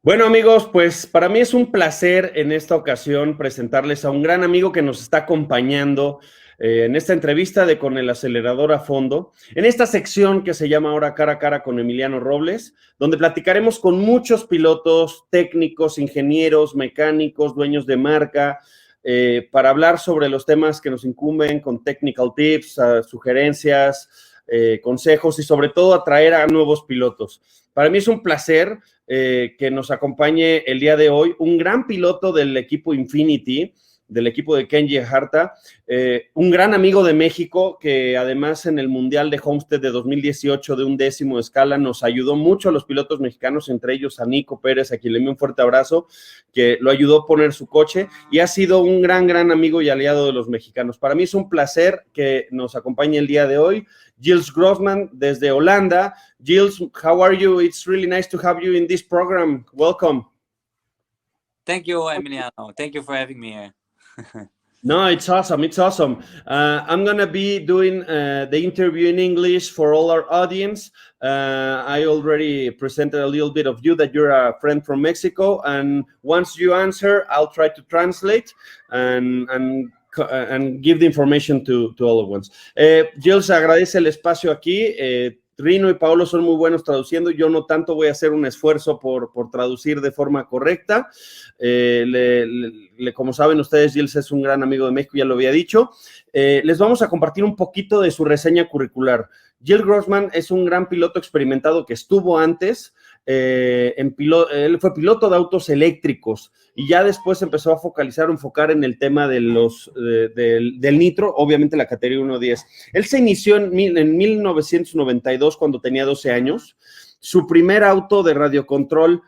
Bueno, amigos, pues para mí es un placer en esta ocasión presentarles a un gran amigo que nos está acompañando en esta entrevista de Con el Acelerador a Fondo, en esta sección que se llama ahora Cara a Cara con Emiliano Robles, donde platicaremos con muchos pilotos, técnicos, ingenieros, mecánicos, dueños de marca, para hablar sobre los temas que nos incumben con technical tips, sugerencias, consejos y sobre todo atraer a nuevos pilotos. Para mí es un placer que nos acompañe el día de hoy un gran piloto del equipo Infinity, del equipo de Kenji Harta, un gran amigo de México que además en el Mundial de Homestead de 2018 de 1/10 escala nos ayudó mucho a los pilotos mexicanos, entre ellos a Nico Pérez, a quien le envío un fuerte abrazo, que lo ayudó a poner su coche y ha sido un gran amigo y aliado de los mexicanos. Para mí es un placer que nos acompañe el día de hoy Gilles Groskamp desde Holanda. Gilles, how are you? It's really nice to have you in this program. Welcome. Thank you, Emiliano. Thank you for having me here. No, it's awesome. It's awesome. I'm going to be doing the interview in English for all our audience. I already presented a little bit of you, that you're a friend from Mexico. And once you answer, I'll try to translate and give the information to all of us. Gilles agradece el espacio aquí. Rino y Paolo son muy buenos traduciendo, yo no tanto, voy a hacer un esfuerzo por traducir de forma correcta. Como saben ustedes, Gilles es un gran amigo de México, ya lo había dicho. Les vamos a compartir un poquito de su reseña curricular. Gilles Groskamp es un gran piloto experimentado que estuvo antes, él fue piloto de autos eléctricos y ya después empezó a enfocar en el tema de del nitro, obviamente la categoría 1.10. Él se inició en 1992 cuando tenía 12 años. Su primer auto de radiocontrol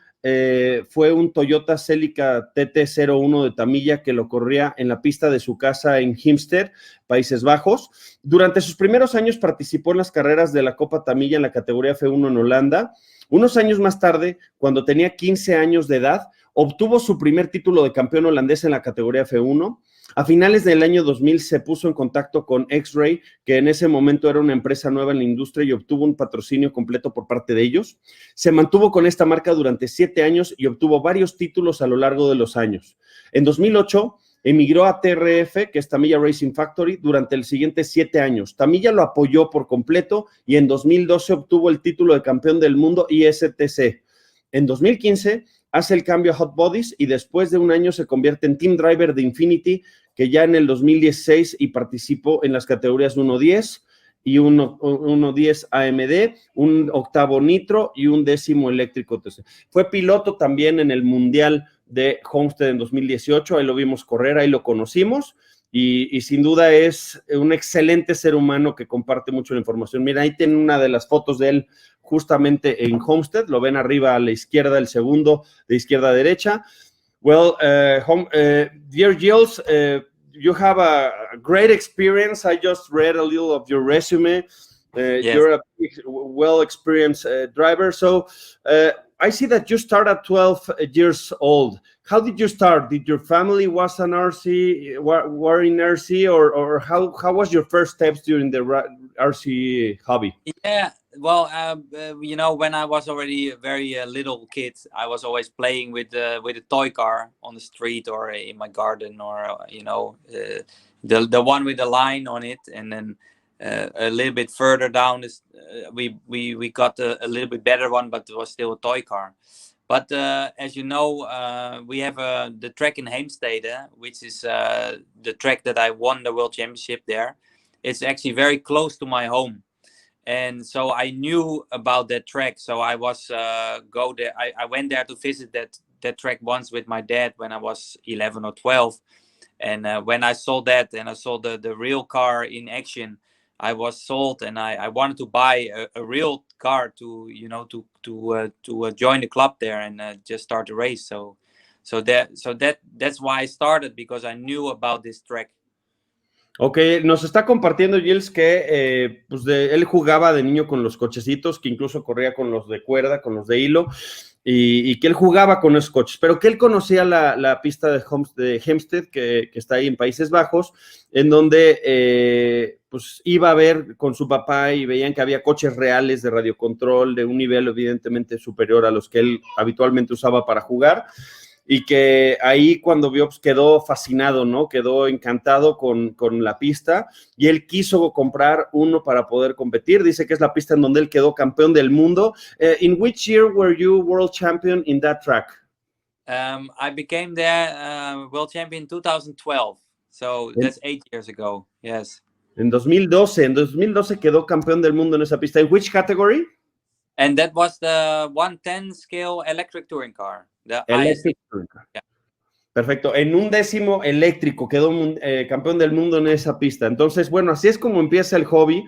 fue un Toyota Celica TT01 de tamilla que lo corría en la pista de su casa en Hempstead, Países Bajos. Durante sus primeros años participó en las carreras de la Copa Tamilla en la categoría F1 en Holanda. Unos años más tarde, cuando tenía 15 años de edad, obtuvo su primer título de campeón holandés en la categoría F1. A finales del año 2000 se puso en contacto con X-Ray, que en ese momento era una empresa nueva en la industria y obtuvo un patrocinio completo por parte de ellos. Se mantuvo con esta marca durante 7 años y obtuvo varios títulos a lo largo de los años. En 2008 emigró a TRF, que es Tamilla Racing Factory, durante los siguientes 7 años. Tamilla lo apoyó por completo y en 2012 obtuvo el título de campeón del mundo ISTC. En 2015 hace el cambio a Hot Bodies y después de un año se convierte en Team Driver de Infinity, que ya en el 2016 y participó en las categorías 1.10 y 1.10 AMD, un octavo nitro y un 10º eléctrico TC. Fue piloto también en el Mundial de Homestead en 2018, ahí lo vimos correr, ahí lo conocimos y sin duda es un excelente ser humano que comparte mucho la información. Mira, ahí tienen una de las fotos de él justamente en Homestead, lo ven arriba a la izquierda, el segundo de izquierda a derecha. Well, dear Gilles, you have a great experience. I just read a little of your resume. Yes. You're a well-experienced driver. So I see that you started at 12 years old. How did you start? Did your family was an RC, were in RC, or how was your first steps during the RC hobby? Yeah, well, you know, when I was already a very little kid, I was always playing with a toy car on the street or in my garden, or you know, the one with the line on it, and then a little bit further down is we got a little bit better one, but it was still a toy car. But as you know, we have the track in Heemstede, which is the track that I won the World Championship there. It's actually very close to my home. And so I knew about that track. So I was go there. I went there to visit that track once with my dad when I was 11 or 12. And when I saw that and I saw the real car in action, I was sold, and I wanted to buy a real car to, you know, to join the club there and just start the race. That's why I started, because I knew about this track. Ok, nos está compartiendo Gilles que pues él jugaba de niño con los cochecitos, que incluso corría con los de cuerda, con los de hilo, y que él jugaba con esos coches, pero que él conocía la pista de Hempstead, que está ahí en Países Bajos, en donde pues iba a ver con su papá y veían que había coches reales de radiocontrol de un nivel evidentemente superior a los que él habitualmente usaba para jugar, y que ahí cuando vio, pues quedó fascinado, ¿no? Quedó encantado con la pista, y él quiso comprar uno para poder competir. Dice que es la pista en donde él quedó campeón del mundo. In which year were you world champion in that track? I became there world champion in 2012. So that's 8 years ago. Yes. En 2012 quedó campeón del mundo en esa pista. ¿En which category? And that was the 110 scale electric touring car. The Electric highest. touring car. Yeah. Perfecto. En un décimo eléctrico quedó campeón del mundo en esa pista. Entonces, bueno, así es como empieza el hobby.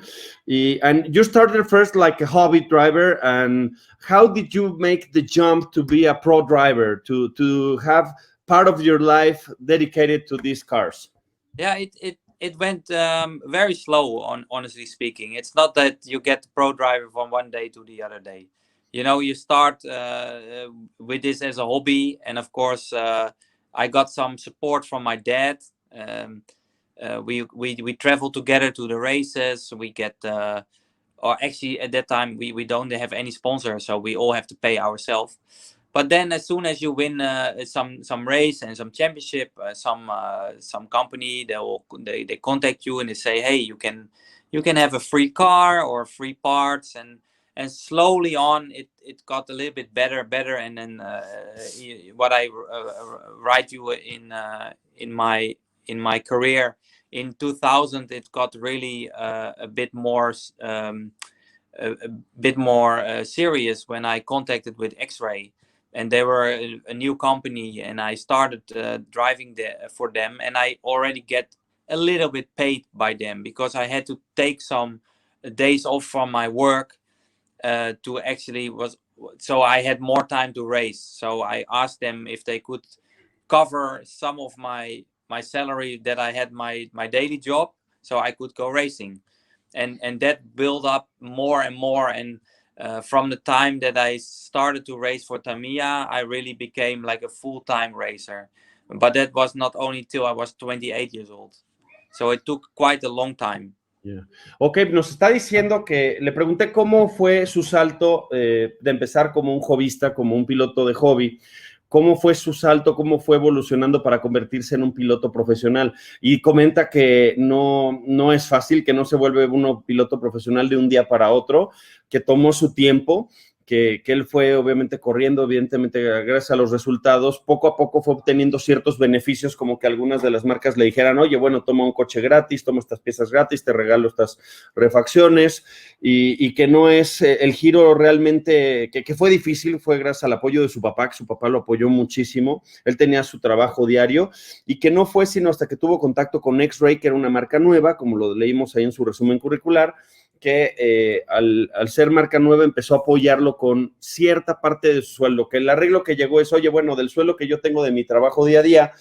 And you started first like a hobby driver. And how did you make the jump to be a pro driver, to have part of your life dedicated to these cars? Yeah, it went very slow, honestly speaking. It's not that you get pro driver from one day to the other day. You know, you start with this as a hobby, and of course, I got some support from my dad. We travel together to the races. We get, or actually at that time we don't have any sponsor, so we all have to pay ourselves. But then, as soon as you win some race and some championship, some company they contact you and they say, hey, you can have a free car or free parts, and slowly on it got a little bit better, and then what I write you in my career in 2000, it got really a bit more serious when I contacted with X-Ray. And they were a new company, and I started driving for them, and I already get a little bit paid by them because I had to take some days off from my work to actually so I had more time to race. So I asked them if they could cover some of my salary that I had my daily job, so I could go racing, and that built up more and more. And from the time that I started to race for Tamiya, I really became like a full-time racer. But that was not only till I was 28 years old. So it took quite a long time. Yeah. Ok, nos está diciendo que le pregunté cómo fue su salto de empezar como un hobbyista, como un piloto de hobby. ¿Cómo fue su salto? ¿Cómo fue evolucionando para convertirse en un piloto profesional? Y comenta que no es fácil, que no se vuelve uno piloto profesional de un día para otro, que tomó su tiempo, que él fue obviamente corriendo, evidentemente gracias a los resultados, poco a poco fue obteniendo ciertos beneficios, como que algunas de las marcas le dijeran, oye, bueno, toma un coche gratis, toma estas piezas gratis, te regalo estas refacciones, y que no es el giro realmente, que fue difícil, fue gracias al apoyo de su papá, que su papá lo apoyó muchísimo, él tenía su trabajo diario, y que no fue sino hasta que tuvo contacto con X-Ray, que era una marca nueva, como lo leímos ahí en su resumen curricular, que al ser marca nueva empezó a apoyarlo con cierta parte de su sueldo, que el arreglo que llegó es, oye, bueno, del sueldo que yo tengo de mi trabajo día a día,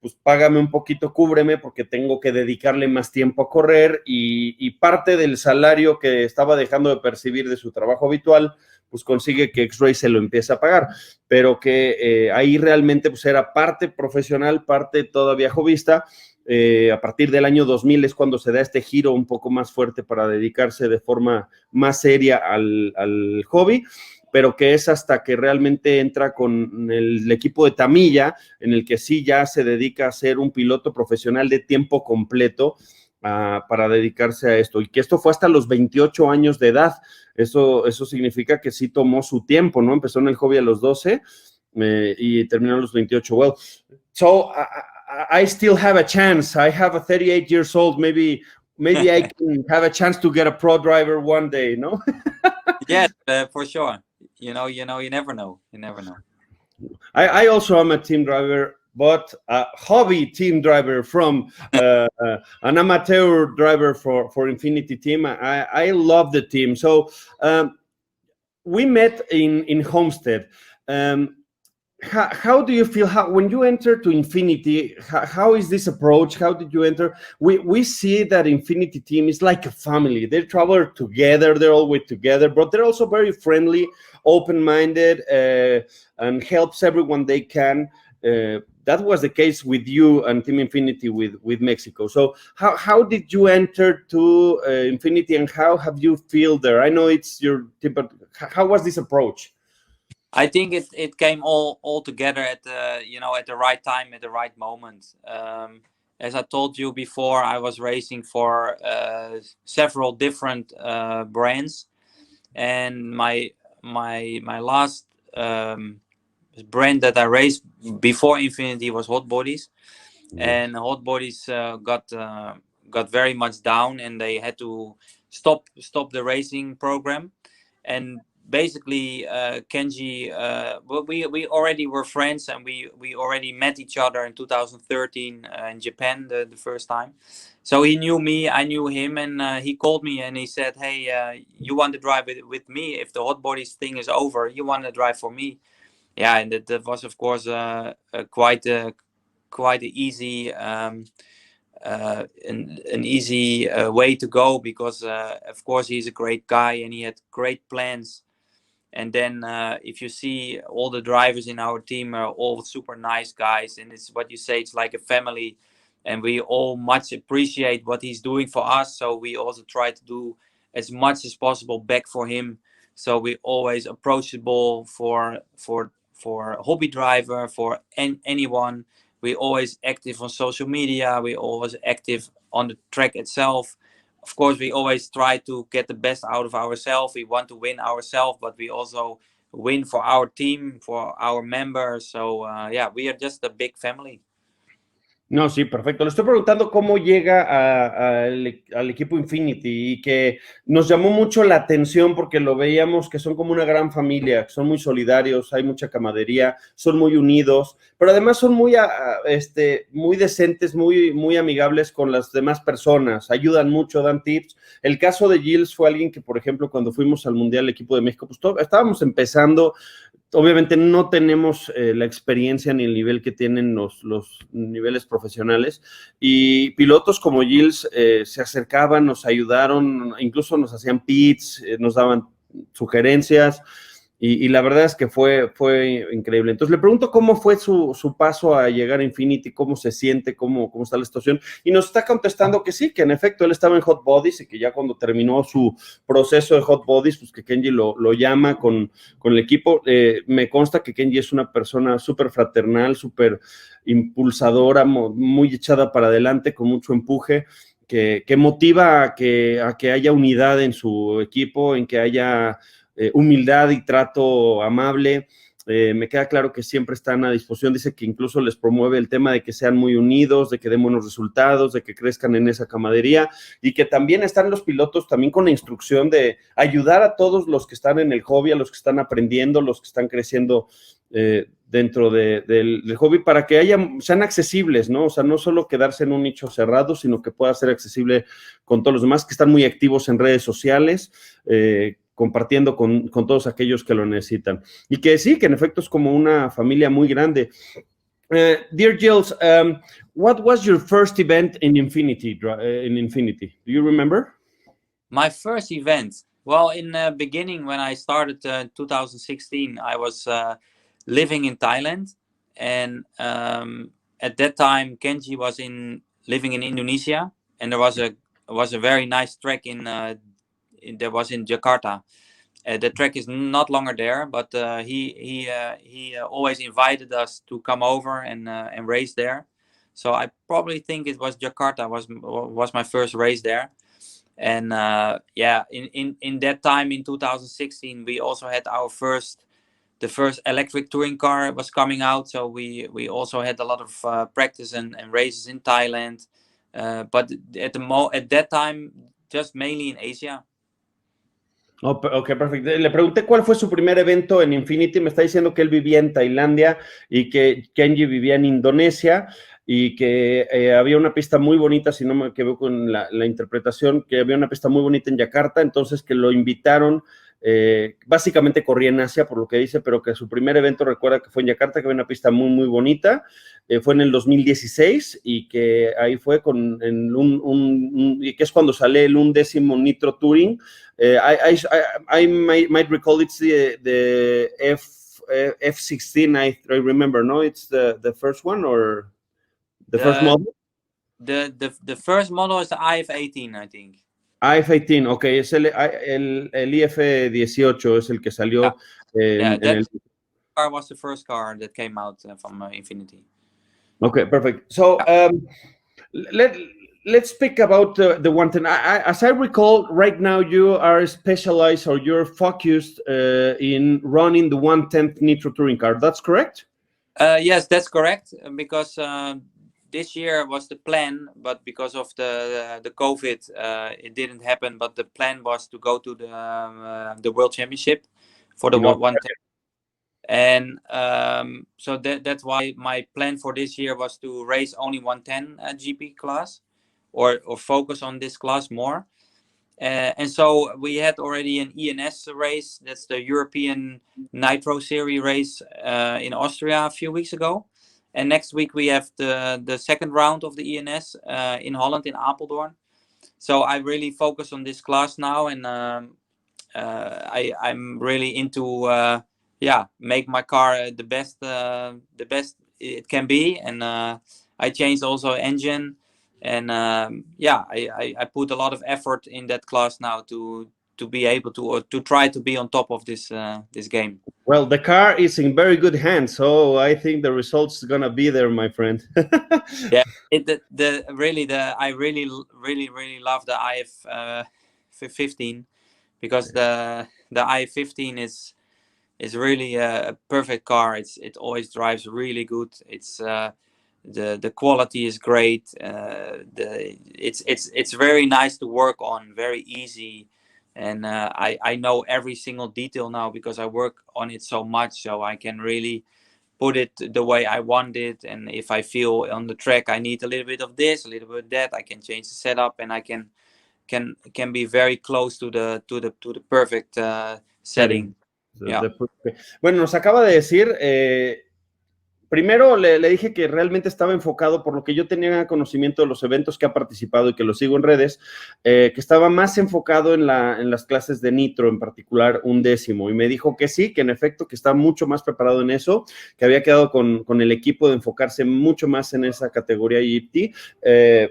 pues págame un poquito, cúbreme, porque tengo que dedicarle más tiempo a correr, y parte del salario que estaba dejando de percibir de su trabajo habitual, pues consigue que X-Ray se lo empiece a pagar, pero que ahí realmente pues era parte profesional, parte todavía hobbyista. A partir del año 2000 es cuando se da este giro un poco más fuerte para dedicarse de forma más seria al hobby, pero que es hasta que realmente entra con el equipo de Tamiya, en el que sí ya se dedica a ser un piloto profesional de tiempo completo para dedicarse a esto, y que esto fue hasta los 28 años de edad. Eso significa que sí tomó su tiempo, ¿no? Empezó en el hobby a los 12 y terminó a los 28. Well, so I still have a chance. I have a 38 years old. Maybe I can have a chance to get a pro driver one day, no? Yes, for sure. You never know. You never know. I also am a team driver, but a hobby team driver from an amateur driver for Infinity Team. I love the team. So we met in Homestead. How do you feel when you enter to Infinity? How is this approach? How did you enter? We see that Infinity Team is like a family. They travel together. They're always together, but they're also very friendly, open-minded, and helps everyone they can. that was the case with you and Team Infinity with Mexico. So how did you enter to Infinity, and how have you feel there? I know it's your team, but how was this approach? I think it came all together at the right time, at the right moment. As I told you before, I was racing for several different brands, and my last brand that I raced before Infinity was Hot Bodies, and Hot Bodies got very much down, and they had to stop the racing program. And basically, Kenji, well, we already were friends, and we already met each other in 2013 in Japan the first time. So he knew me, I knew him, and he called me and he said, "Hey, you want to drive with me? If the Hot Bodies thing is over, you want to drive for me?" Yeah, and that was of course quite an easy an easy way to go, because of course he's a great guy and he had great plans. And then if you see, all the drivers in our team are all super nice guys, and it's what you say, it's like a family, and we all much appreciate what he's doing for us. So we also try to do as much as possible back for him. So we always approachable for a hobby driver, for anyone. We always active on social media. We always active on the track itself. Of course, we always try to get the best out of ourselves. We want to win ourselves, but we also win for our team, for our members. So yeah, we are just a big family. No, sí, perfecto. Le estoy preguntando cómo llega al equipo Infinity, y que nos llamó mucho la atención porque lo veíamos que son como una gran familia, que son muy solidarios, hay mucha camaradería, son muy unidos, pero además son muy decentes, muy amigables con las demás personas, ayudan mucho, dan tips. El caso de Gilles fue alguien que, por ejemplo, cuando fuimos al Mundial, el equipo de México, pues estábamos empezando. Obviamente no tenemos la experiencia ni el nivel que tienen los niveles profesionales, y pilotos como Gilles se acercaban, nos ayudaron, incluso nos hacían pits, nos daban sugerencias, y la verdad es que fue increíble. Entonces le pregunto cómo fue su paso a llegar a Infinity, cómo se siente, cómo está la situación, y nos está contestando que sí, que en efecto él estaba en Hot Bodies, y que ya cuando terminó su proceso de Hot Bodies, pues que Kenji lo llama con el equipo. Me consta que Kenji es una persona súper fraternal, súper impulsadora, muy echada para adelante, con mucho empuje, que motiva a que haya unidad en su equipo, en que haya humildad y trato amable. Me queda claro que siempre están a disposición. Dice que incluso les promueve el tema de que sean muy unidos, de que den buenos resultados, de que crezcan en esa camaradería, y que también están los pilotos también con la instrucción de ayudar a todos los que están en el hobby, a los que están aprendiendo, los que están creciendo dentro del hobby, para que sean accesibles, ¿no? O sea, no solo quedarse en un nicho cerrado, sino que pueda ser accesible con todos los demás, que están muy activos en redes sociales, compartiendo con todos aquellos que lo necesitan. Y que sí, que en efecto es como una familia muy grande. Dear Gilles, what was your first event in Infinity? Do you remember? My first event? Well, in the beginning, when I started in 2016, I was living in Thailand. And at that time, Kenji was living in Indonesia. And there was a very nice track that was in Jakarta. The track is not longer there, but he always invited us to come over and race there. So I probably think it was Jakarta was my first race there. And yeah, in that time in 2016, we also had the first electric touring car was coming out. So we also had a lot of practice and races in Thailand. But at that time, just mainly in Asia. Ok, perfecto. Le pregunté cuál fue su primer evento en Infinity. Me está diciendo que él vivía en Tailandia y que Kenji vivía en Indonesia, y que había una pista muy bonita, si no me equivoco con la interpretación, que había una pista muy bonita en Yakarta, entonces que lo invitaron. Básicamente corría en Asia, por lo que dice, pero que su primer evento, recuerda que fue en Yakarta, que había una pista muy, muy bonita. Fue en el 2016, y que ahí fue y que es cuando sale el 11º Nitro Touring. I might recall it's the F16. I remember. No, it's the first one or the first model. The first model is the IF-18, I think. IF-18, ok, es el IF-18, es el que salió en el... car was the first car that came out from Infinity. Okay, perfect. So let's speak about the 110. As I recall, right now you are specialized or you're focused in running the 110th Nitro Touring car. That's correct? Yes, that's correct. Because this year was the plan, but because of the COVID, it didn't happen. But the plan was to go to the World Championship for the 110. And so that's why my plan for this year was to race only 110 GP class, or focus on this class more. And so we had already an ENS race. That's the European Nitro Series race in Austria a few weeks ago. And next week we have the second round of the ENS in Holland, in Apeldoorn. So I really focus on this class now, and I'm really into make my car the best it can be. And I changed also engine, and I put a lot of effort in that class now to be able to try to be on top of this game. Well, the car is in very good hands, so I think the results gonna be there, my friend. Yeah, I really love the IF-15, because the IF-15 is really a perfect car. It always drives really good. It's the quality is great. It's very nice to work on, very easy, and I know every single detail now because I work on it so much, so I can really put it the way I want it. And if I feel on the track I need a little bit of this, a little bit of that, I can change the setup, and I can be very close to the perfect setting. Bueno, nos acaba de decir, primero le dije que realmente estaba enfocado, por lo que yo tenía conocimiento de los eventos que ha participado y que lo sigo en redes, que estaba más enfocado en las clases de Nitro, en particular 1/10, y me dijo que sí, que en efecto, que está mucho más preparado en eso, que había quedado con el equipo de enfocarse mucho más en esa categoría GT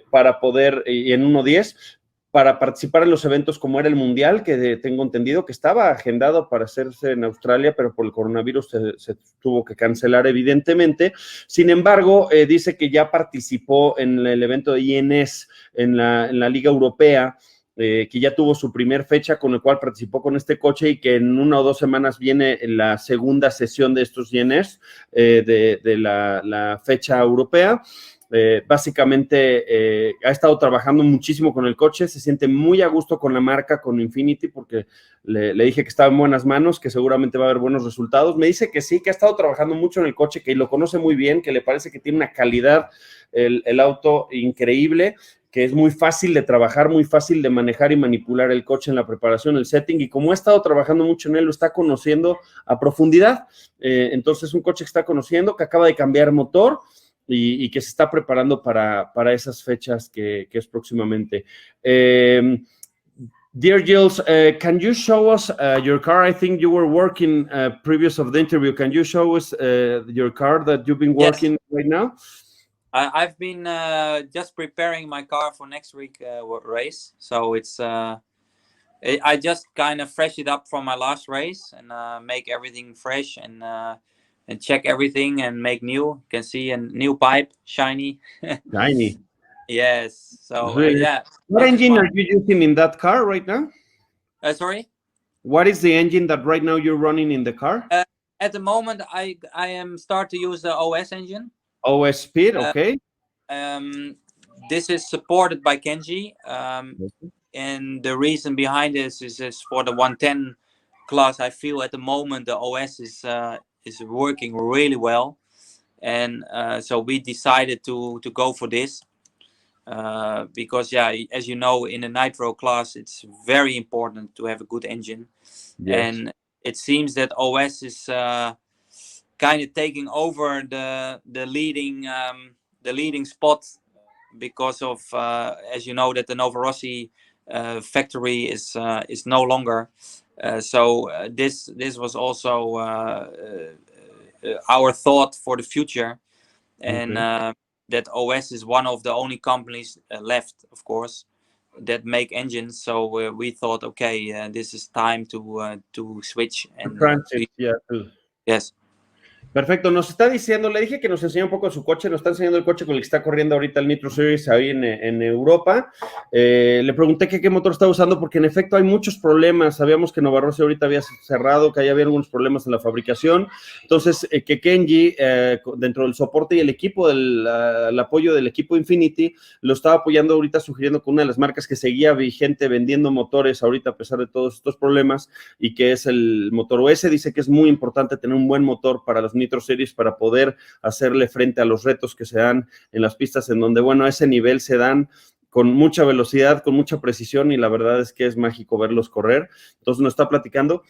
para poder, y en 1/10, para participar en los eventos como era el Mundial, que tengo entendido que estaba agendado para hacerse en Australia, pero por el coronavirus se tuvo que cancelar, evidentemente. Sin embargo, dice que ya participó en el evento de INS en la Liga Europea, que ya tuvo su primer fecha con el cual participó con este coche, y que en 1 o 2 semanas viene la segunda sesión de estos INS de la fecha europea. Básicamente ha estado trabajando muchísimo con el coche, se siente muy a gusto con la marca, con Infinity, porque le dije que estaba en buenas manos, que seguramente va a haber buenos resultados. Me dice que sí, que ha estado trabajando mucho en el coche, que lo conoce muy bien, que le parece que tiene una calidad el auto increíble, que es muy fácil de trabajar, muy fácil de manejar y manipular el coche en la preparación, el setting, y como ha estado trabajando mucho en él, lo está conociendo a profundidad. Entonces, un coche que está conociendo, que acaba de cambiar motor, y que se está preparando para esas fechas que es próximamente. Dear Gilles, can you show us your car? I think you were working previous of the interview. Can you show us your car that you've been working right now? I've been just preparing my car for next week race. So it's I just kind of fresh it up from my last race, and make everything fresh, and check everything and make new. You can see a new pipe, shiny. Shiny. Yes. So really? What engine are you using in that car right now? Sorry? What is the engine that right now you're running in the car? At the moment, I am start to use the OS engine. OS Speed, okay. This is supported by Kenji. And the reason behind this is for the 110 class. I feel at the moment the OS is working really well, and so we decided to go for this because as you know, in the Nitro class it's very important to have a good engine. Yes. And it seems that OS is kind of taking over the leading spot, because of as you know, that the Novorossi factory is no longer, This was also our thought for the future, and that OS is one of the only companies left, of course, that make engines. So we thought, okay, this is time to switch and yes. Perfecto, nos está diciendo, le dije que nos enseñó un poco su coche, nos está enseñando el coche con el que está corriendo ahorita el Nitro Series ahí en Europa. Le pregunté que qué motor estaba usando porque en efecto hay muchos problemas. Sabíamos que Nova Rossi ahorita había cerrado, que había algunos problemas en la fabricación. Entonces, que Kenji, dentro del soporte y el equipo, el apoyo del equipo Infinity, lo estaba apoyando ahorita, sugiriendo con una de las marcas que seguía vigente vendiendo motores ahorita a pesar de todos estos problemas, y que es el motor OS. Dice que es muy importante tener un buen motor para los Nitro Series para poder hacerle frente a los retos que se dan en las pistas en donde, bueno, a ese nivel se dan con mucha velocidad, con mucha precisión, y la verdad es que es mágico verlos correr. Entonces nos está platicando.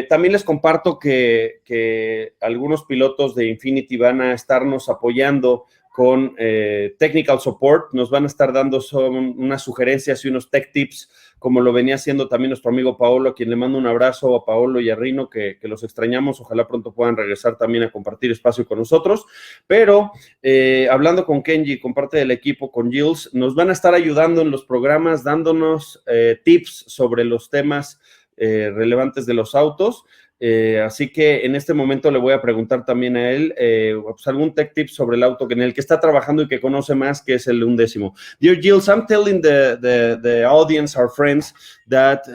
También les comparto que algunos pilotos de Infinity van a estarnos apoyando con technical support, nos van a estar dando unas sugerencias y unos tech tips, como lo venía haciendo también nuestro amigo Paolo, a quien le mando un abrazo a Paolo y a Rino, que los extrañamos. Ojalá pronto puedan regresar también a compartir espacio con nosotros. Pero hablando con Kenji, con parte del equipo, con Gilles, nos van a estar ayudando en los programas, dándonos tips sobre los temas relevantes de los autos. Así que en este momento le voy a preguntar también a él pues algún tech tip sobre el auto en el que está trabajando y que conoce más, que es el 11. Dear Gilles, I'm telling the audience, our friends, that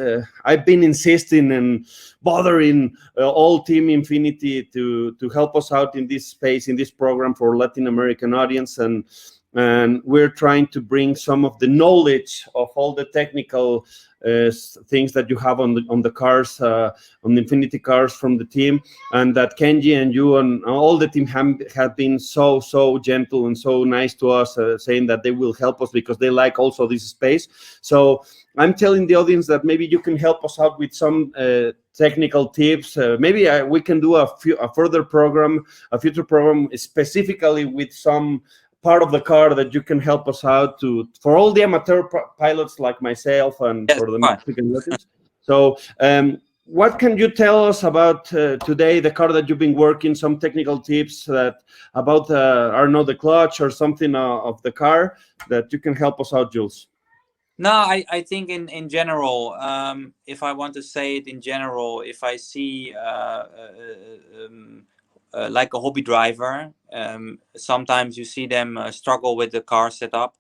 I've been insisting and bothering all Team Infinity to help us out in this space, in this program for Latin American audience, and we're trying to bring some of the knowledge of all the technical things that you have on the cars, on the Infinity cars from the team, and that Kenji and you and all the team have been so gentle and so nice to us, saying that they will help us because they like also this space. So I'm telling the audience that maybe you can help us out with some technical tips. Maybe we can do a future program specifically with some part of the car that you can help us out for all the amateur pilots like myself and for the Mexican legends. So what can you tell us about today, the car that you've been working, some technical tips about I don't know, the clutch or something of the car that you can help us out, Jules? No, I think in general, if I want to say it in general, if I see like a hobby driver, sometimes you see them struggle with the car setup,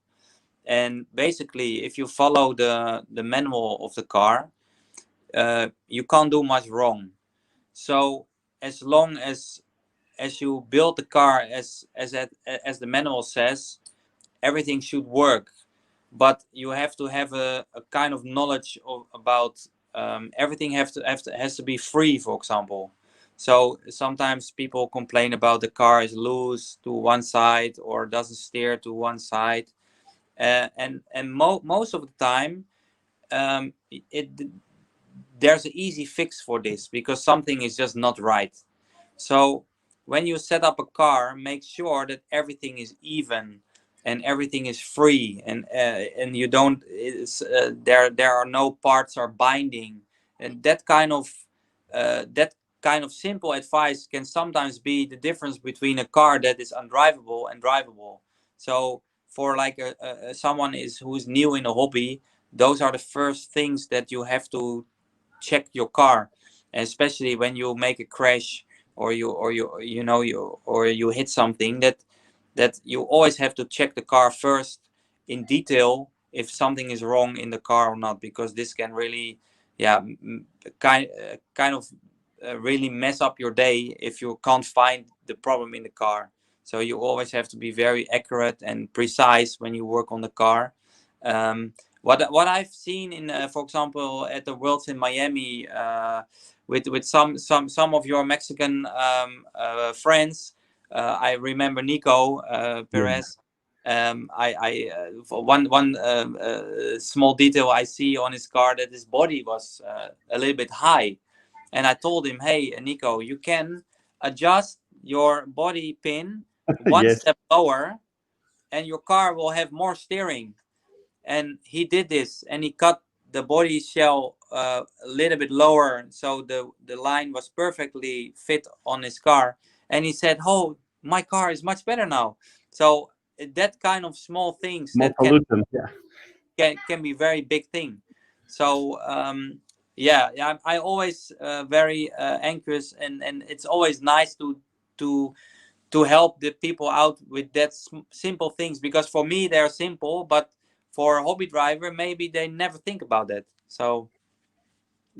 and basically if you follow the manual of the car, you can't do much wrong. So as long as you build the car as the manual says, everything should work. But you have to have a kind of knowledge about everything has to be free, for example. So sometimes people complain about the car is loose to one side or doesn't steer to one side, and most of the time there's an easy fix for this, because something is just not right. So when you set up a car, make sure that everything is even and everything is free, and you don't there are no parts are binding, and that kind of simple advice can sometimes be the difference between a car that is undrivable and drivable. So for like someone who's new in a hobby, those are the first things that you have to check your car, and especially when you make a crash or you hit something, that you always have to check the car first in detail if something is wrong in the car or not, because this can really kind of really mess up your day if you can't find the problem in the car. So you always have to be very accurate and precise when you work on the car. What I've seen in for example at the Worlds in Miami with some of your Mexican friends, I remember Nico Perez. For one small detail I see on his car, that his body was a little bit high, and I told him, hey Nico, you can adjust your body pin one step lower and your car will have more steering. And he did this, and he cut the body shell a little bit lower, so the line was perfectly fit on his car. And he said, "Oh, my car is much better now." So that kind of small things More that pollution, yeah. can be very big thing. So yeah, I always very anxious, and it's always nice to to help the people out with that simple things, because for me they're simple, but for a hobby driver maybe they never think about that. So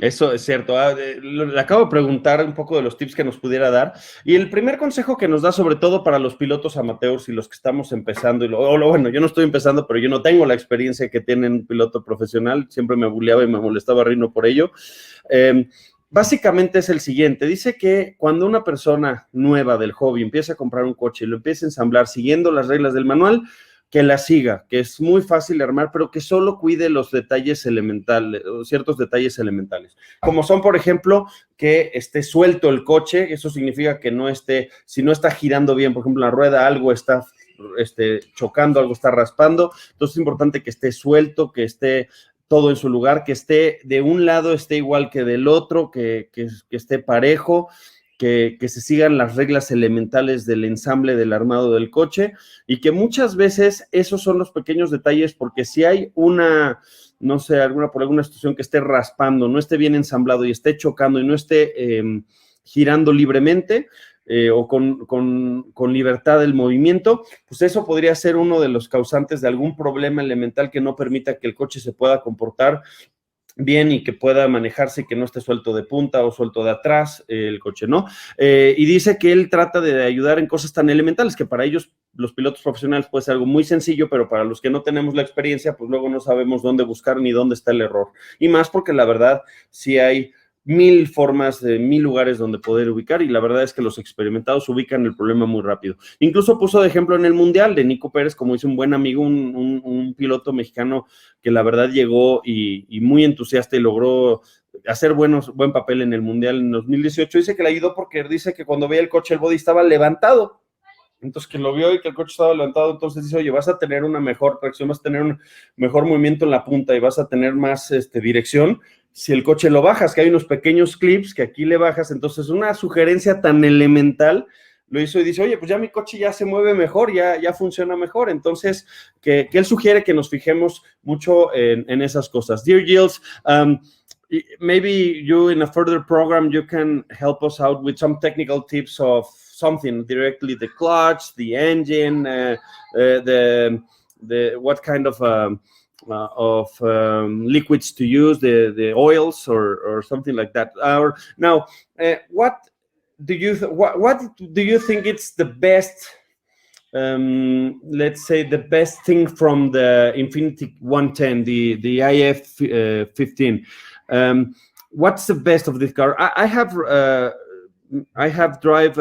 Eso es cierto. Le acabo de preguntar un poco de los tips que nos pudiera dar. Y el primer consejo que nos da, sobre todo para los pilotos amateurs y los que estamos empezando, bueno, yo no estoy empezando, pero yo no tengo la experiencia que tiene un piloto profesional. Siempre me buleaba y me molestaba Rino por ello. Básicamente es el siguiente. Dice que cuando una persona nueva del hobby empieza a comprar un coche y lo empieza a ensamblar siguiendo las reglas del manual, que la siga, que es muy fácil de armar, pero que solo cuide los detalles elementales, ciertos detalles elementales, como son, por ejemplo, que esté suelto el coche. Eso significa que no esté, si no está girando bien, por ejemplo, la rueda, algo está chocando, algo está raspando, entonces es importante que esté suelto, que esté todo en su lugar, que esté de un lado, esté igual que del otro, que esté parejo, que se sigan las reglas elementales del ensamble, del armado del coche, y que muchas veces esos son los pequeños detalles, porque si hay una, no sé, por alguna situación que esté raspando, no esté bien ensamblado y esté chocando y no esté girando libremente, o con libertad del movimiento, pues eso podría ser uno de los causantes de algún problema elemental que no permita que el coche se pueda comportar bien y que pueda manejarse y que no esté suelto de punta o suelto de atrás el coche, ¿no? Y dice que él trata de ayudar en cosas tan elementales que para ellos, los pilotos profesionales, puede ser algo muy sencillo, pero para los que no tenemos la experiencia, pues luego no sabemos dónde buscar ni dónde está el error. Y más porque la verdad, sí hay 1000 formas, 1000 lugares donde poder ubicar, y la verdad es que los experimentados ubican el problema muy rápido. Incluso puso de ejemplo en el Mundial de Nico Pérez, como dice un buen amigo, un piloto mexicano que la verdad llegó y muy entusiasta y logró hacer buen papel en el Mundial en 2018. Dice que le ayudó porque dice que cuando veía el coche, el body estaba levantado. Entonces, que lo vio y que el coche estaba levantado, entonces dice, oye, vas a tener una mejor tracción, vas a tener un mejor movimiento en la punta y vas a tener más dirección si el coche lo bajas, que hay unos pequeños clips que aquí le bajas. Entonces, una sugerencia tan elemental lo hizo y dice, oye, pues ya mi coche ya se mueve mejor, ya funciona mejor. Entonces, que él sugiere que nos fijemos mucho en esas cosas. Dear Gilles, maybe you in a further program, you can help us out with some technical tips of something directly, the clutch, the engine, the what kind of liquids to use, the oils or something like that. Now, what do you think it's the best? Let's say the best thing from the Infinity 110, the IF 15. What's the best of this car? I have drive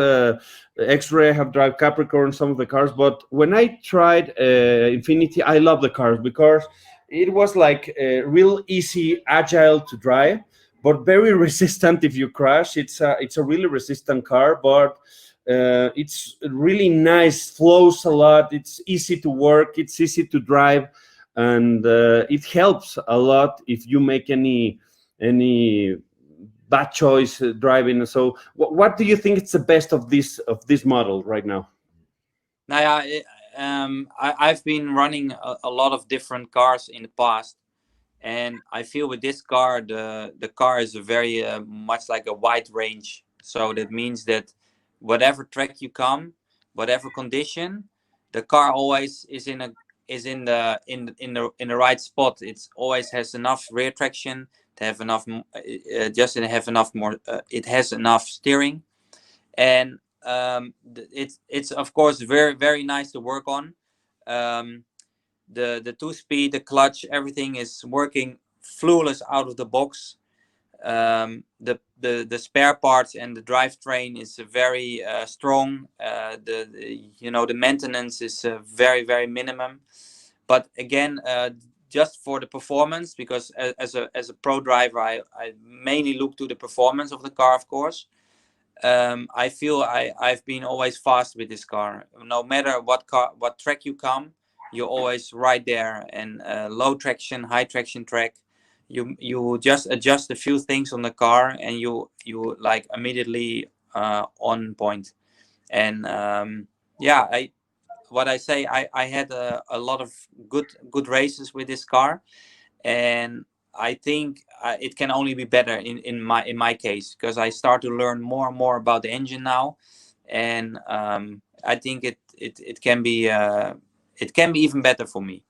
X-Ray, I have drive Capricorn, some of the cars, but when I tried Infinity, I love the cars because it was like real easy, agile to drive, but very resistant if you crash. It's a really resistant car, but it's really nice, flows a lot, it's easy to work, it's easy to drive, and it helps a lot if you make any bad choice driving. So what do you think is the best of this model right now? Now, I've been running a lot of different cars in the past, and I feel with this car, the car is very much like a wide range. So that means that whatever track you come, whatever condition, the car always is in the right spot. It always has enough rear traction to have enough, it has enough steering, and it's of course very, very nice to work on. The 2-speed, the clutch, everything is working flawless out of the box. The spare parts and the drivetrain is very strong. The maintenance is very, very minimum. But again, just for the performance, because as a pro driver, I mainly look to the performance of the car, of course. I feel I've been always fast with this car. No matter what track you come, you're always right there. And low traction, high traction track, you just adjust a few things on the car, and you like immediately on point. And what I say, I had a lot of good races with this car, and I think it can only be better in my case, because I start to learn more and more about the engine now, and I think it can be even better for me.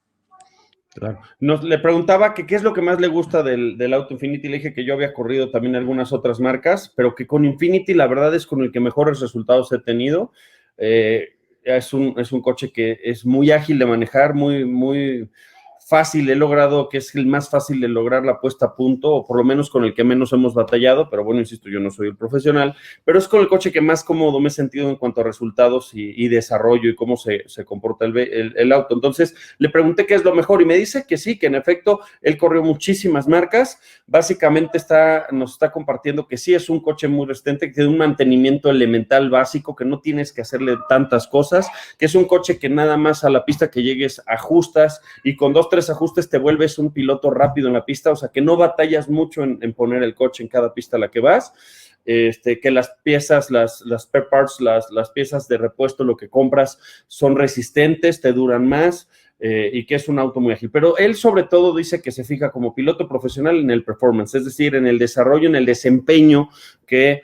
Claro. Le preguntaba que qué es lo que más le gusta del auto Infiniti. Le dije que yo había corrido también algunas otras marcas, pero que con Infiniti la verdad es con el que mejores resultados he tenido. Es un coche que es muy ágil de manejar, muy fácil. He logrado que es el más fácil de lograr la puesta a punto, o por lo menos con el que menos hemos batallado, pero bueno, insisto, yo no soy el profesional, pero es con el coche que más cómodo me he sentido en cuanto a resultados y desarrollo y cómo se comporta el auto. Entonces, le pregunté qué es lo mejor y me dice que sí, que en efecto, él corrió muchísimas marcas. Básicamente nos está compartiendo que sí es un coche muy resistente, que tiene un mantenimiento elemental básico, que no tienes que hacerle tantas cosas, que es un coche que nada más a la pista que llegues ajustas y con 2-3 ajustes te vuelves un piloto rápido en la pista, o sea que no batallas mucho en poner el coche en cada pista a la que vas. Que las piezas, las spare parts, las piezas de repuesto, lo que compras, son resistentes, te duran más, y que es un auto muy ágil. Pero él sobre todo dice que se fija como piloto profesional en el performance, es decir, en el desarrollo, en el desempeño que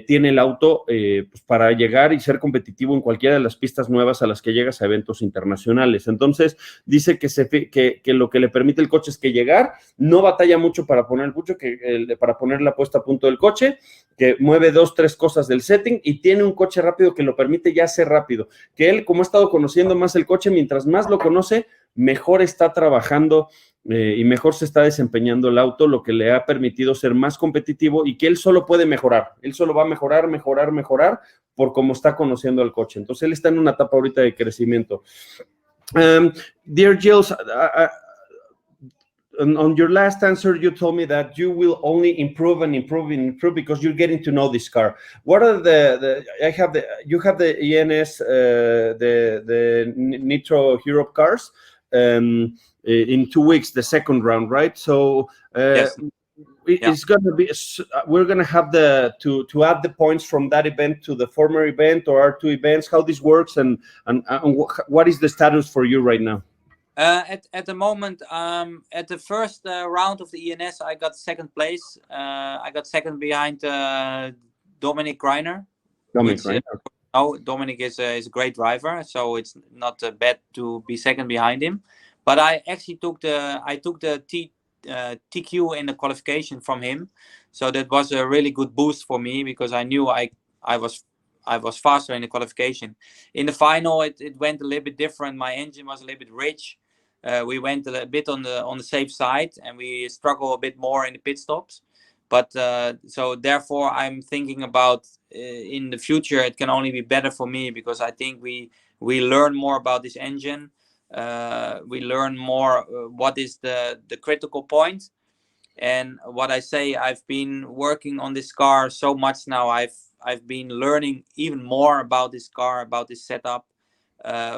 tiene el auto pues para llegar y ser competitivo en cualquiera de las pistas nuevas a las que llegas a eventos internacionales. Entonces, dice que lo que le permite el coche es que llegar, no batalla mucho para poner el pucho, para poner la puesta a punto del coche, que mueve 2-3 cosas del setting y tiene un coche rápido que lo permite ya ser rápido. Que él, como ha estado conociendo más el coche, mientras más lo conoce, mejor está trabajando y mejor se está desempeñando el auto, lo que le ha permitido ser más competitivo y que él solo puede mejorar. Él solo va a mejorar por cómo está conociendo el coche. Entonces, él está en una etapa ahorita de crecimiento. Dear Gilles, on your last answer, you told me that you will only improve because you're getting to know this car. What are you have the ENS, the Nitro Europe cars, in 2 weeks, the second round, right? So Yes. It's going to be, we're going to have to add the points from that event to the former event, or our two events, how this works, and what is the status for you right now? At the moment, at the first round of the ENS, I got second place. I got second behind Dominic Reiner. Dominic is a great driver, so it's not bad to be second behind him. But I actually took the TQ in the qualification from him, so that was a really good boost for me, because I knew I was faster in the qualification. In the final, it went a little bit different. My engine was a little bit rich. We went a bit on the safe side, and we struggle a bit more in the pit stops. But so therefore, I'm thinking about in the future, it can only be better for me, because I think we learn more about this engine. We learn more what is the critical point. And what I say, I've been working on this car so much now. I've been learning even more about this car, about this setup.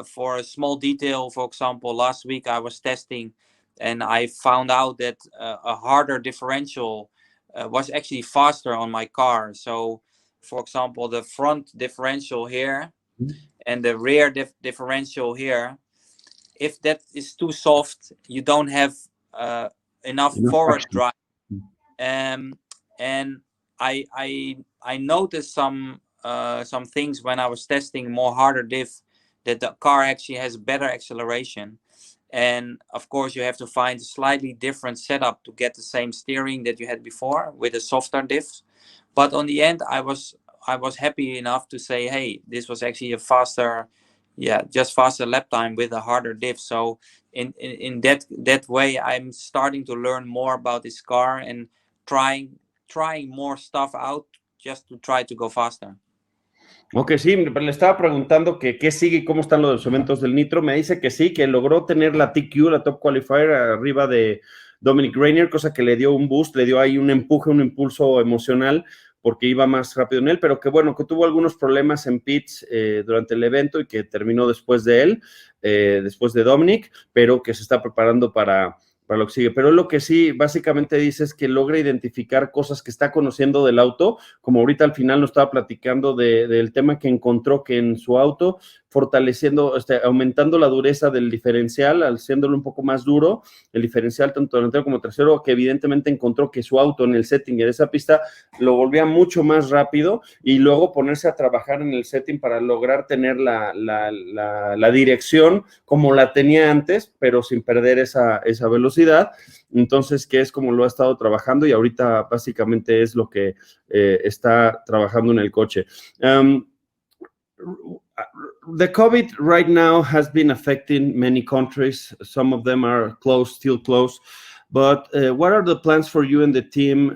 For a small detail, for example, last week I was testing, and I found out that a harder differential was actually faster on my car. So, for example, the front differential here and the rear differential here, if that is too soft, you don't have enough forward drive. And I noticed some things when I was testing more harder diff, that the car actually has better acceleration. And of course, you have to find a slightly different setup to get the same steering that you had before with a softer diff. But on the end, I was happy enough to say, hey, this was actually a faster lap time with a harder diff. So in that way, I'm starting to learn more about this car and trying more stuff out just to try to go faster. Ok, sí, le estaba preguntando que qué sigue y cómo están los eventos del Nitro. Me dice que sí, que logró tener la TQ, la Top Qualifier, arriba de Dominic Reiner, cosa que le dio un boost, le dio ahí un empuje, un impulso emocional, porque iba más rápido en él, pero que bueno, que tuvo algunos problemas en pits durante el evento y que terminó después de él, después de Dominic, pero que se está preparando para para lo que sigue, pero lo que sí básicamente dice es que logra identificar cosas que está conociendo del auto, como ahorita al final nos estaba platicando del tema que encontró que en su auto, fortaleciendo, aumentando la dureza del diferencial, haciéndolo un poco más duro, el diferencial tanto delantero como trasero, que evidentemente encontró que su auto en el setting de esa pista lo volvía mucho más rápido y luego ponerse a trabajar en el setting para lograr tener la dirección como la tenía antes, pero sin perder esa velocidad. Entonces, que es como lo ha estado trabajando y ahorita básicamente es lo que está trabajando en el coche. The COVID right now has been affecting many countries. Some of them are closed, still closed. But what are the plans for you and the team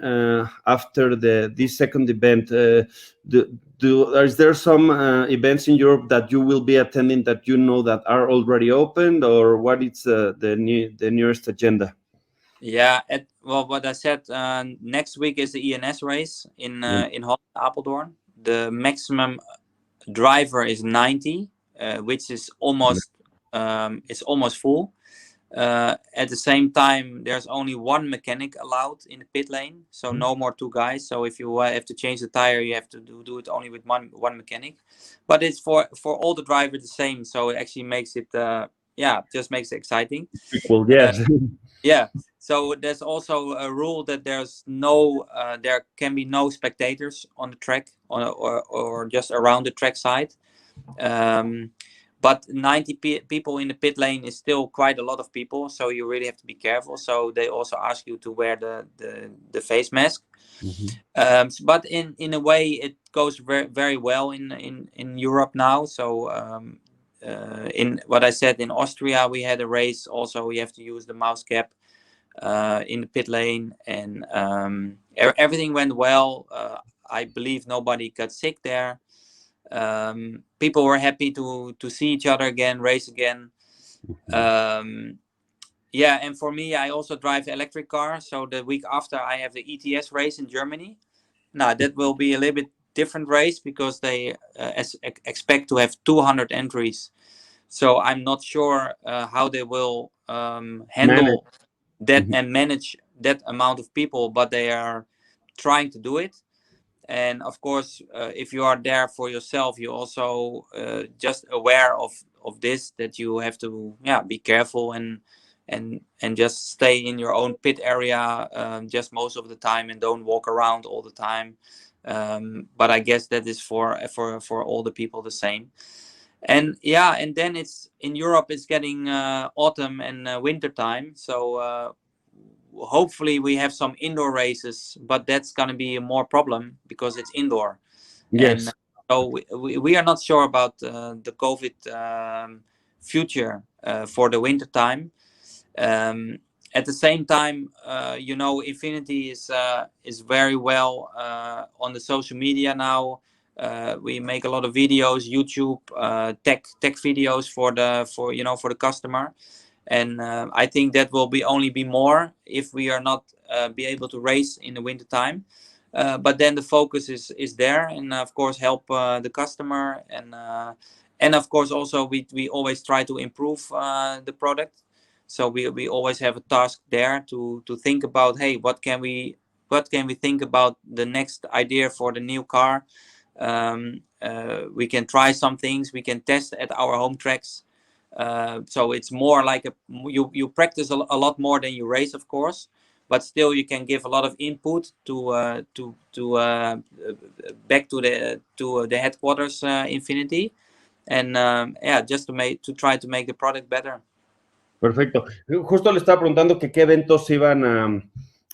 after this second event? Is there some events in Europe that you will be attending that you know that are already opened, or what is the nearest agenda? Yeah, well, what I said, next week is the ENS race in Holland, Apeldoorn. The maximum driver is 90, which is almost it's almost full. At the same time, there's only one mechanic allowed in the pit lane, so no more two guys. So if you have to change the tire, you have to do it only with one mechanic. But it's for all the drivers the same, so it actually makes it just makes it exciting. Well, yes. Yeah. So there's also a rule that there can be no spectators on the track or just around the track side. But 90 people in the pit lane is still quite a lot of people, so you really have to be careful. So they also ask you to wear the face mask. Mm-hmm. But in a way, it goes very, very well in Europe now. So in what I said, in Austria, we had a race. Also, we have to use the mouse cap in the pit lane, and everything went well. I believe nobody got sick there. People were happy to see each other again, race again. And for me, I also drive the electric car. So the week after, I have the ETS race in Germany. Now that will be a little bit different race because they expect to have 200 entries. So I'm not sure how they will handle that and manage that amount of people, but they are trying to do it. And of course, if you are there for yourself, you also just aware of this, that you have to be careful and just stay in your own pit area just most of the time and don't walk around all the time. But I guess that is for all the people the same. And then it's in Europe, it's getting autumn and winter time. So hopefully we have some indoor races, but that's going to be a more problem because it's indoor. Yes. And so we are not sure about the COVID future for the winter time. At the same time, Infinity is very well on the social media now. We make a lot of videos, YouTube, tech videos for the customer. And I think that will only be more if we are not be able to race in the winter time. But then the focus is there, and of course help the customer, and of course also we always try to improve the product. So we always have a task there to think about, hey, what can we think about the next idea for the new car. We can try some things, we can test at our home tracks. So it's more like you practice a lot more than you race, of course, but still you can give a lot of input to back to the headquarters Infinity, and just to try to make the product better. Perfecto. Justo le estaba preguntando que qué eventos iban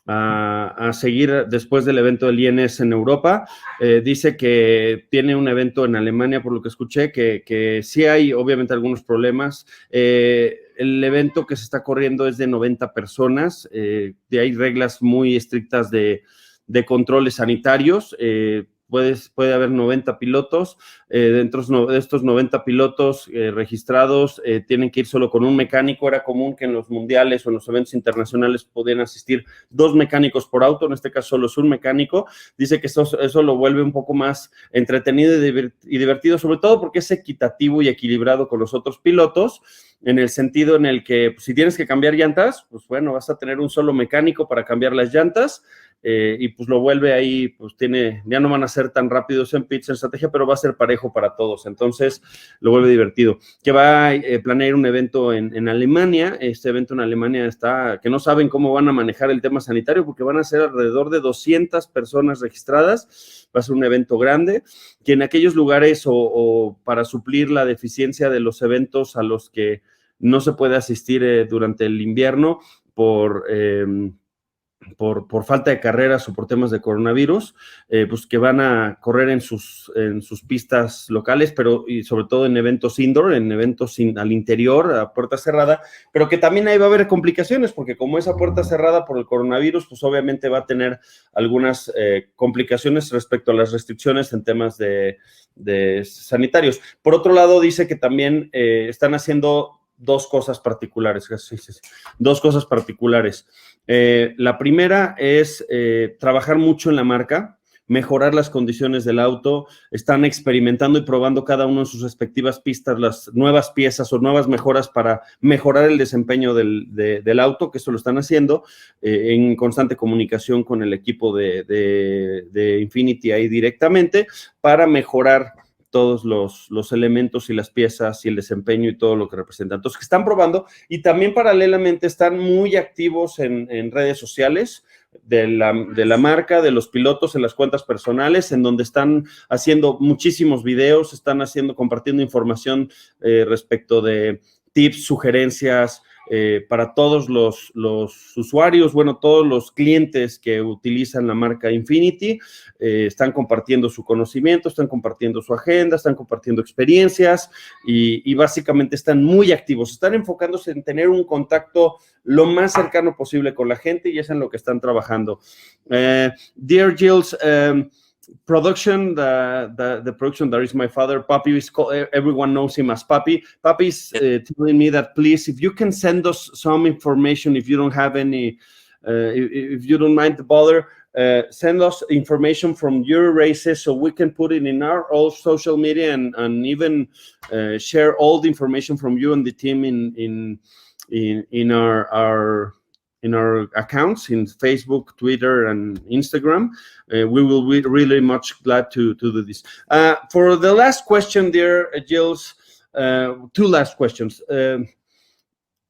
a seguir después del evento del INS en Europa. Dice que tiene un evento en Alemania, por lo que escuché, que sí hay obviamente algunos problemas. El evento que se está corriendo es de 90 personas, hay reglas muy estrictas de controles sanitarios. puede haber 90 pilotos. Dentro de estos 90 pilotos registrados tienen que ir solo con un mecánico. Era común que en los mundiales o en los eventos internacionales podían asistir 2 mecánicos por auto, en este caso solo es un mecánico. Dice que eso lo vuelve un poco más entretenido y divertido, sobre todo porque es equitativo y equilibrado con los otros pilotos, en el sentido en el que pues, si tienes que cambiar llantas, pues bueno, vas a tener un solo mecánico para cambiar las llantas, y pues lo vuelve ahí, pues ya no van a ser tan rápidos en pits, en estrategia, pero va a ser parejo para todos, entonces lo vuelve divertido. Que va a planear un evento en Alemania. Este evento en Alemania que no saben cómo van a manejar el tema sanitario, porque van a ser alrededor de 200 personas registradas, va a ser un evento grande, que en aquellos lugares o para suplir la deficiencia de los eventos a los que no se puede asistir durante el invierno por falta de carreras o por temas de coronavirus, pues que van a correr en sus pistas locales, pero y sobre todo en eventos indoor, en eventos al interior, a puerta cerrada, pero que también ahí va a haber complicaciones, porque como esa puerta cerrada por el coronavirus, pues obviamente va a tener algunas complicaciones respecto a las restricciones en temas de sanitarios. Por otro lado, dice que también están haciendo dos cosas particulares. Dos cosas particulares. La primera es trabajar mucho en la marca, mejorar las condiciones del auto. Están experimentando y probando cada uno en sus respectivas pistas las nuevas piezas o nuevas mejoras para mejorar el desempeño del auto, que eso lo están haciendo en constante comunicación con el equipo de Infinity ahí directamente para mejorar todos los elementos y las piezas y el desempeño y todo lo que representan. Entonces, que están probando y también paralelamente están muy activos en redes sociales de la marca, de los pilotos, en las cuentas personales, en donde están haciendo muchísimos videos, están compartiendo información respecto de tips, sugerencias, para todos los usuarios, bueno, todos los clientes que utilizan la marca Infinity, están compartiendo su conocimiento, están compartiendo su agenda, están compartiendo experiencias y básicamente están muy activos, están enfocándose en tener un contacto lo más cercano posible con la gente y es en lo que están trabajando. Dear Gilles, production, the production that is my father, Papi is called, everyone knows him as Papi. Papi is telling me that please, if you can send us some information, if you don't have any, if you don't mind the bother, send us information from your races so we can put it in our all social media and even share all the information from you and the team in our accounts in Facebook, Twitter, and Instagram. We will be really much glad to do this. For the last question, dear Gilles, 2 last questions.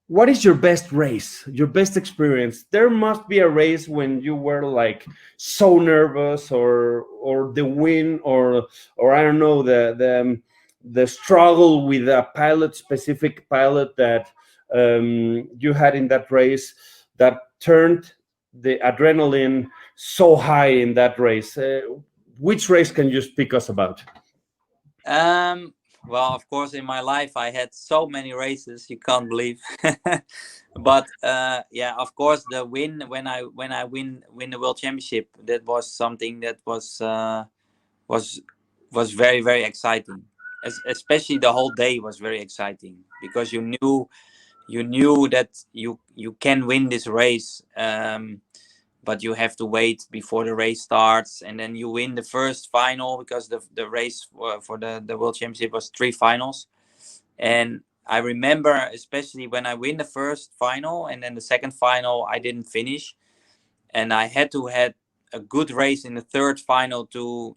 What is your best race, your best experience? There must be a race when you were like so nervous, or the win, or I don't know, the struggle with a specific pilot that you had in that race that turned the adrenaline so high in that race. Which race can you speak us about? Well, of course, in my life, I had so many races you can't believe. But yeah, of course, the win when I win the World Championship, that was something that was very, very exciting. Especially the whole day was very exciting because you knew that you can win this race. But you have to wait before the race starts, and then you win the first final, because the race for the World Championship was 3 finals. And I remember, especially when I win the first final and then the second final, I didn't finish, and I had to have a good race in the third final to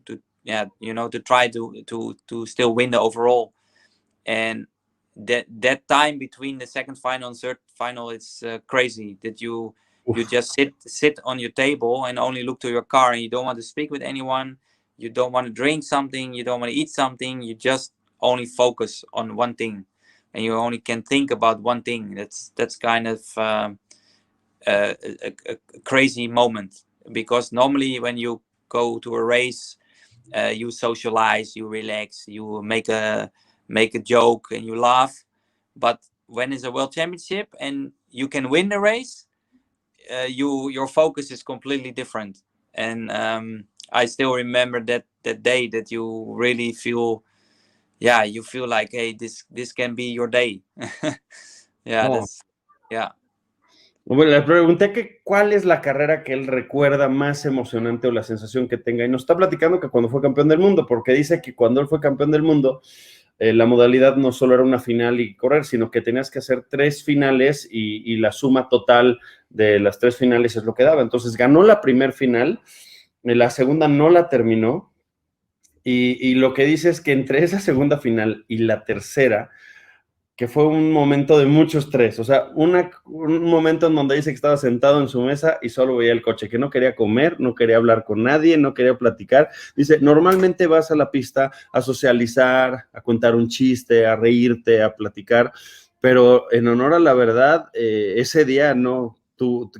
try to still win the overall. And that time between the second final and third final, it's crazy that you just sit on your table and only look to your car, and you don't want to speak with anyone, you don't want to drink something, you don't want to eat something, you just only focus on one thing, and you only can think about one thing. That's kind of a crazy moment, because normally when you go to a race, you socialize, you relax, you make a joke and you laugh. But when it's a World Championship and you can win the race, your focus is completely different. And I still remember that day that you really feel, yeah, you feel like, hey, this can be your day. Yeah, Oh. that's, yeah. Bueno, le pregunté que cuál es la carrera que él recuerda más emocionante o la sensación que tenga. Y nos está platicando que cuando fue campeón del mundo, porque dice que cuando él fue campeón del mundo, la modalidad no solo era una final y correr, sino que tenías que hacer 3 finales y la suma total de las 3 finales es lo que daba. Entonces ganó la primer final, la segunda no la terminó, y lo que dice es que entre esa segunda final y la tercera, que fue un momento de mucho estrés, o sea, un momento en donde dice que estaba sentado en su mesa y solo veía el coche, que no quería comer, no quería hablar con nadie, no quería platicar. Dice, normalmente vas a la pista a socializar, a contar un chiste, a reírte, a platicar, pero en honor a la verdad, ese día no,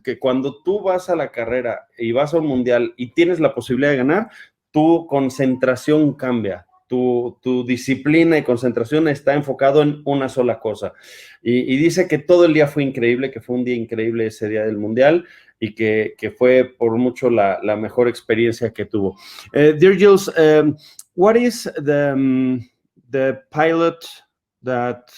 que cuando tú vas a la carrera y vas a un mundial y tienes la posibilidad de ganar, tu concentración cambia. Tu disciplina y concentración está enfocado en una sola cosa. Y dice que todo el día fue increíble, que fue un día increíble ese día del Mundial y que fue por mucho la mejor experiencia que tuvo. Dear Jules, what is the pilot that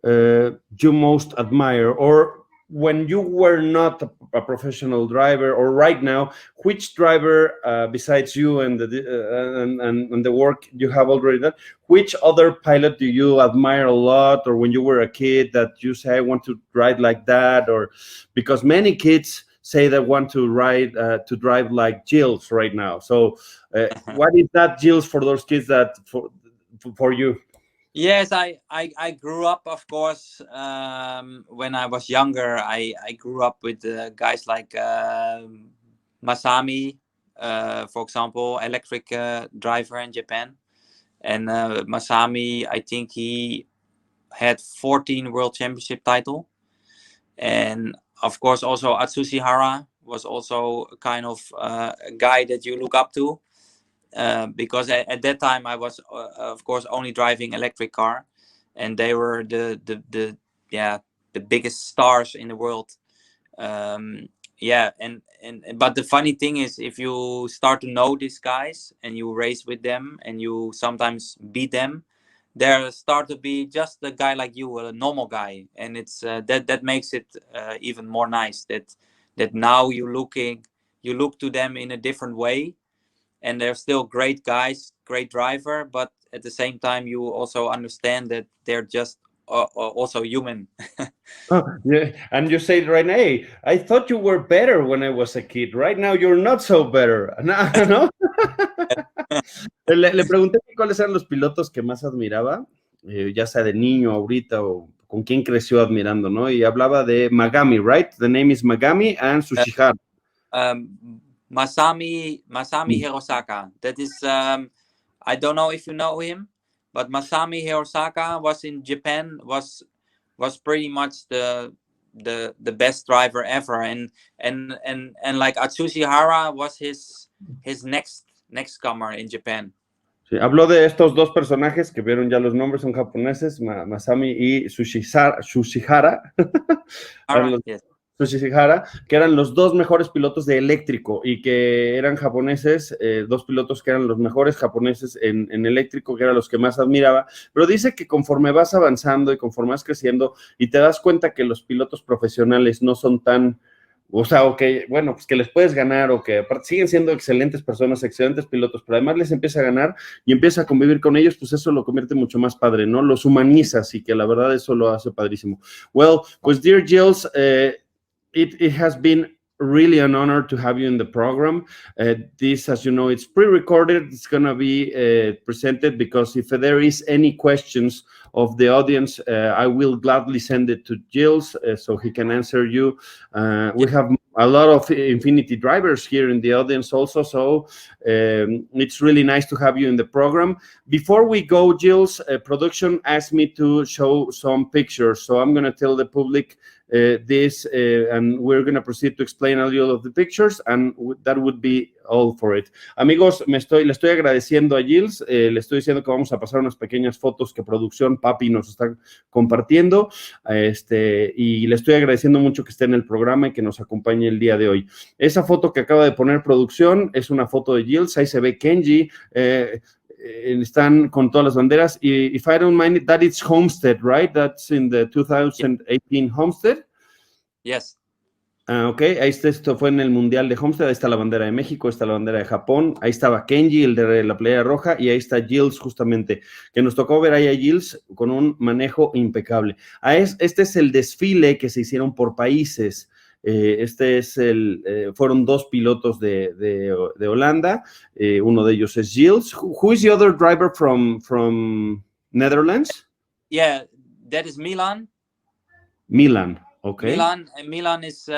you most admire, or when you were not a professional driver, or right now, which driver besides you and the work you have already done, which other pilot do you admire a lot, or when you were a kid that you say, I want to ride like that, or because many kids say they want to ride to drive like Gilles right now. So what is that Gilles for those kids that for you? Yes, I grew up, of course, when I was younger. I grew up with guys like Masami, for example, electric driver in Japan. And Masami, I think he had 14 World Championship title. And of course, also Atsushi Hara was also kind of a guy that you look up to. Because at that time I was of course only driving electric car, and they were the biggest stars in the world. But the funny thing is, if you start to know these guys and you race with them and you sometimes beat them, they start to be just a guy like you, a normal guy, and it's that makes it even more nice that now you look to them in a different way. And they're still great guys, great driver, but at the same time, you also understand that they're just also human. Oh, yeah. And you say right now, hey, I thought you were better when I was a kid. Right now, you're not so better. ¿No? Le pregunté cuáles eran los pilotos que más admiraba, ya sea de niño, ahorita, o con quién creció admirando, ¿no? Y hablaba de Magami, right? The name is Magami and Tsuchihara. Masami Hirosaka. That is, I don't know if you know him, but Masami Hirosaka was in Japan, was pretty much the best driver ever, and like Atsushi Hara was his next comer in Japan. Sí, habló de estos dos personajes que vieron ya los nombres, son japoneses, Masami y Tsuchihara. Yes. Tsuchihara, que eran los dos mejores pilotos de eléctrico y que eran japoneses, dos pilotos que eran los mejores japoneses en eléctrico, que eran los que más admiraba, pero dice que conforme vas avanzando y conforme vas creciendo y te das cuenta que los pilotos profesionales no son tan, o sea, o que, bueno, pues que les puedes ganar o que siguen siendo excelentes personas, excelentes pilotos, pero además les empieza a ganar y empieza a convivir con ellos, pues eso lo convierte mucho más padre, ¿no? Los humanizas y que la verdad eso lo hace padrísimo. Well, pues dear Gilles, it has been really an honor to have you in the program. This, as you know, it's pre-recorded. It's going to be presented because if there is any questions of the audience, I will gladly send it to Gilles so he can answer you. We have a lot of Infinity drivers here in the audience also, so it's really nice to have you in the program. Before we go, Gilles, production asked me to show some pictures, so I'm going to tell the public this, and we're going to proceed to explain a little of the pictures, and that would be all for it. Amigos, le estoy agradeciendo a Gilles, le estoy diciendo que vamos a pasar unas pequeñas fotos que producción Papi nos está compartiendo, y le estoy agradeciendo mucho que esté en el programa y que nos acompañe el día de hoy. Esa foto que acaba de poner producción es una foto de Gilles, ahí se ve Kenji, están con todas las banderas, y if I don't mind, that is Homestead, right? That's in the 2018 Homestead. Yes. Ok, ahí está, esto fue en el Mundial de Homestead, ahí está la bandera de México, está la bandera de Japón, ahí estaba Kenji, el de la playera roja, y ahí está Gilles justamente, que nos tocó ver ahí a Gilles con un manejo impecable. Este es el desfile que se hicieron por países. Fueron 2 pilotos de Holanda, uno de ellos es Gilles. Who is the other driver from Netherlands? Yeah, that is Milan. Milan, okay. Milan is,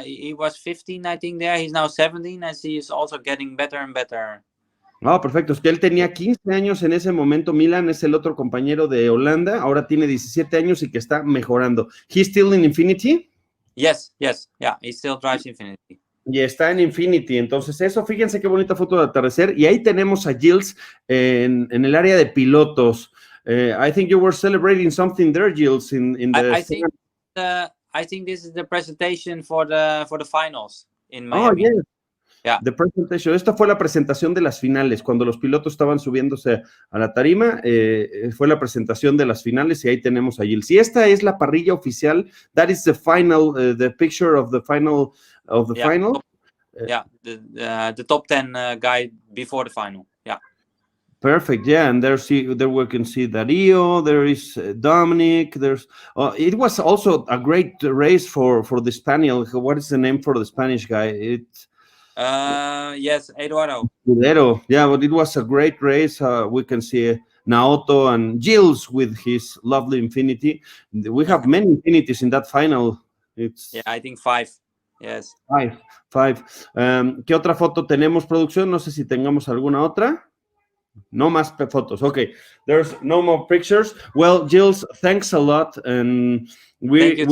he was 15, I think, there. He's now 17, and he is also getting better and better. Ah, perfecto. Es que él tenía 15 años en ese momento. Milan es el otro compañero de Holanda. Ahora tiene 17 años y que está mejorando. He's still in Infinity? Yes. Yeah, he still drives Infinity. Y está en Infinity. Entonces, fíjense qué bonita foto de atardecer. Y ahí tenemos a Gilles en el área de pilotos. I think you were celebrating something there, Gilles, in the... I think this is the presentation for the finals in Miami. Oh, yes. Yeah. The presentation. Esta fue la presentación de las finales, cuando los pilotos estaban subiéndose a la tarima, fue la presentación de las finales, y ahí tenemos a Gilles. Y esta es la parrilla oficial. That is the final, the picture of the final final. The top 10 guy before the final. Yeah. Perfect, yeah, and there we can see Dario, there is Dominic, it was also a great race for the Spaniel. What is the name for the Spanish guy? Yes, Eduardo. Yeah, but it was a great race. We can see Naoto and Gilles with his lovely Infinity. We have many Infinities in that final. I think 5. Yes. 5. ¿Qué otra foto tenemos, producción? No sé si tengamos alguna otra. No más fotos. Okay, there's no more pictures. Well, Gilles, thanks a lot, and we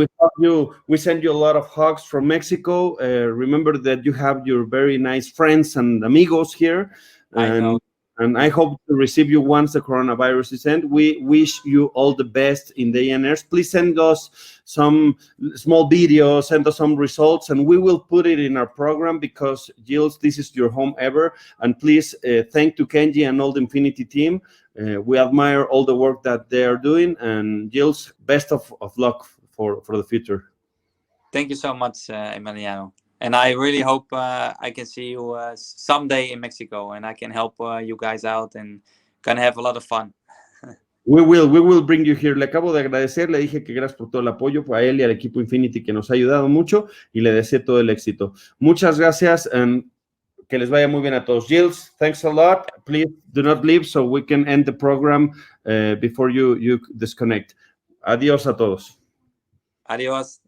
send you a lot of hugs from Mexico. Remember that you have your very nice friends and amigos here, and I hope to receive you once the coronavirus is end. We wish you all the best in the ENRs. Please send us some small videos, send us some results, and we will put it in our program, because Gilles, this is your home ever. And please thank to Kenji and all the Infinity team. We admire all the work that they are doing, and Gilles, best of luck for the future. Thank you so much, Emiliano. And I really hope I can see you someday in Mexico, and I can help you guys out and gonna have a lot of fun. We will bring you here. Le acabo de agradecer, le dije que gracias por todo el apoyo a él y al equipo Infinity, que nos ha ayudado mucho, y le deseo todo el éxito. Muchas gracias, and que les vaya muy bien a todos. Gilles, thanks a lot. Please do not leave so we can end the program before you disconnect. Adiós a todos. Adiós.